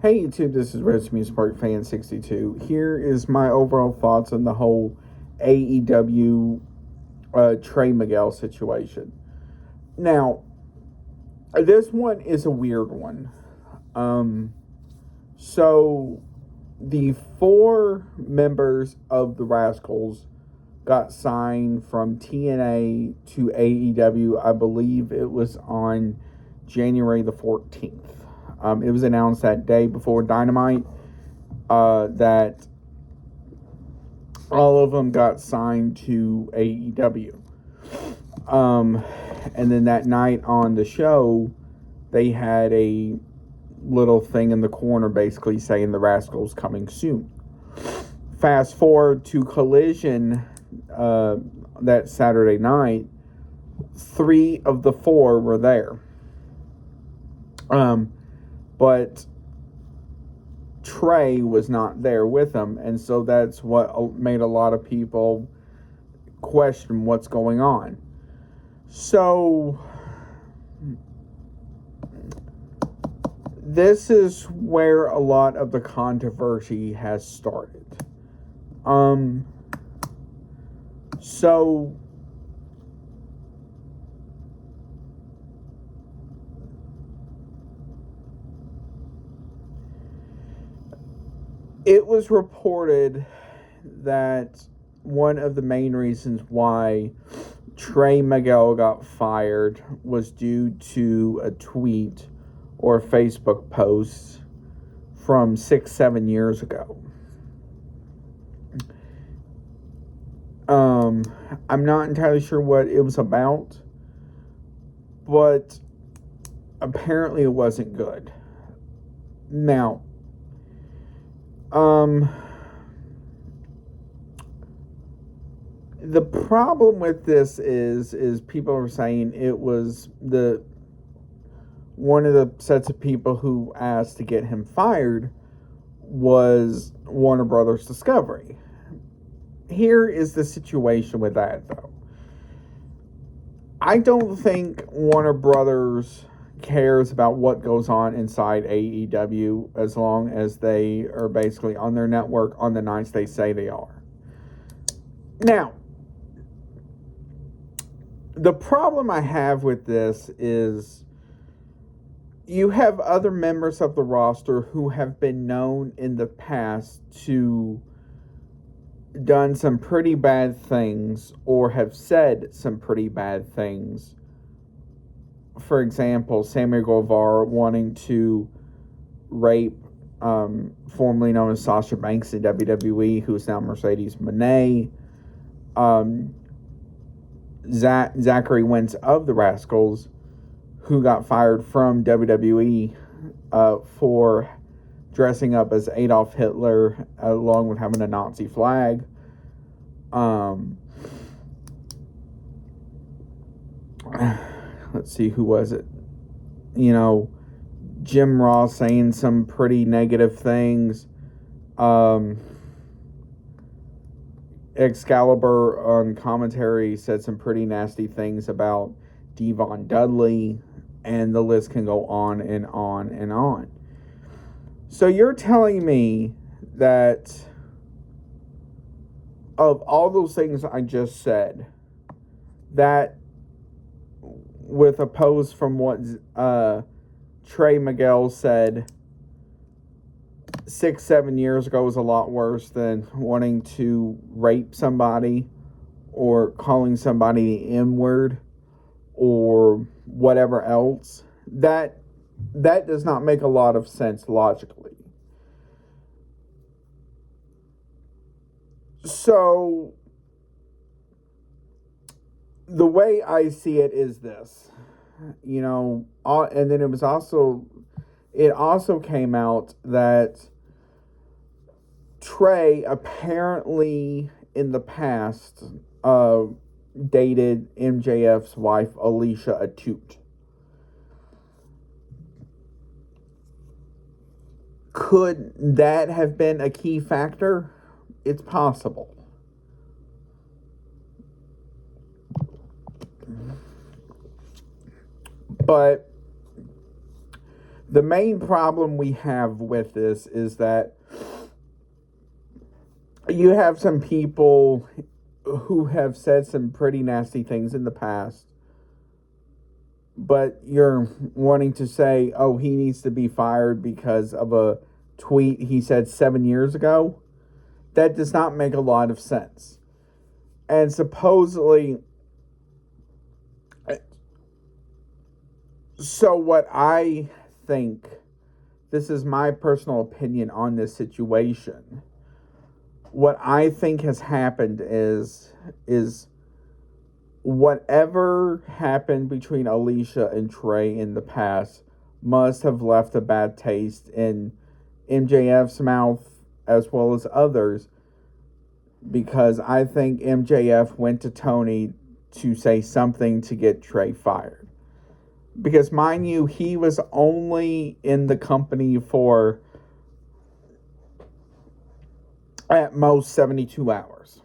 Hey YouTube, this is Red Music Park Fan 62. Here is my overall thoughts on the whole AEW Trey Miquel situation. Now, this one is a weird one. So the four members of the Rascals got signed from TNA to AEW. I believe it was on January the 14th. It was announced that day before Dynamite that all of them got signed to AEW. And then that night on the show, they had a little thing in the corner basically saying the Rascals coming soon. Fast forward to Collision that Saturday night, 3 of the 4 were there. But Trey was not there with them, and so that's what made a lot of people question what's going on. So this is where a lot of the controversy has started. So it was reported that one of the main reasons why Trey Miquel got fired was due to a tweet or a Facebook post from 6-7 years ago. I'm not entirely sure what it was about, but apparently it wasn't good. Now, the problem with this is people are saying it was one of the sets of people who asked to get him fired was Warner Brothers Discovery. Here is the situation with that, though. I don't think Warner Brothers cares about what goes on inside AEW as long as they are basically on their network on the nights they say they are. Now, the problem I have with this is you have other members of the roster who have been known in the past to done some pretty bad things or have said some pretty bad things. For example, Sammy Guevara wanting to rape formerly known as Sasha Banks in WWE, who is now Mercedes Moné. Zachary Wentz of the Rascals, who got fired from WWE for dressing up as Adolf Hitler along with having a Nazi flag. Let's see, who was it? Jim Ross saying some pretty negative things. Excalibur on commentary said some pretty nasty things about Devon Dudley, and the list can go on and on and on. So you're telling me that of all those things I just said, that with a post from what Trey Miquel said 6-7 years ago was a lot worse than wanting to rape somebody or calling somebody the N-word or whatever else, that does not make a lot of sense logically. So the way I see it is this, and then it also came out that Trey apparently in the past dated MJF's wife, Alicia Atout. Could that have been a key factor? It's possible. But the main problem we have with this is that you have some people who have said some pretty nasty things in the past, but you're wanting to say, oh, he needs to be fired because of a tweet he said 7 years ago. That does not make a lot of sense. And supposedly, so what I think, this is my personal opinion on this situation. What I think has happened is whatever happened between Alicia and Trey in the past must have left a bad taste in MJF's mouth as well as others, because I think MJF went to Tony to say something to get Trey fired. Because mind you, he was only in the company for at most 72 hours.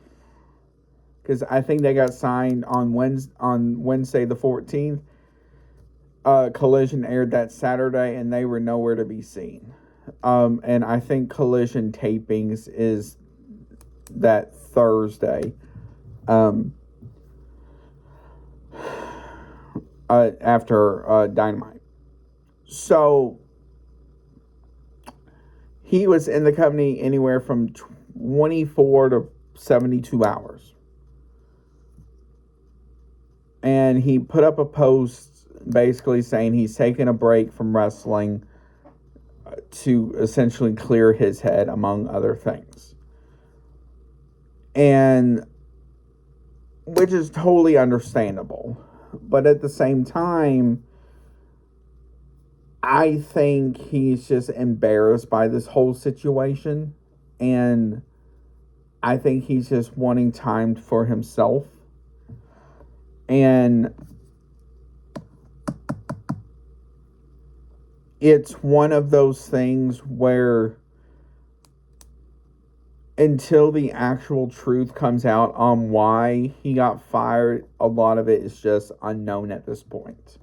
Because I think they got signed on Wednesday the 14th. Collision aired that Saturday, and they were nowhere to be seen. And I think Collision tapings is that Thursday. After Dynamite. So he was in the company anywhere from 24 to 72 hours. And he put up a post basically saying he's taking a break from wrestling to essentially clear his head, among other things. And which is totally understandable. But at the same time, I think he's just embarrassed by this whole situation. And I think he's just wanting time for himself. And it's one of those things where until the actual truth comes out on why he got fired, a lot of it is just unknown at this point.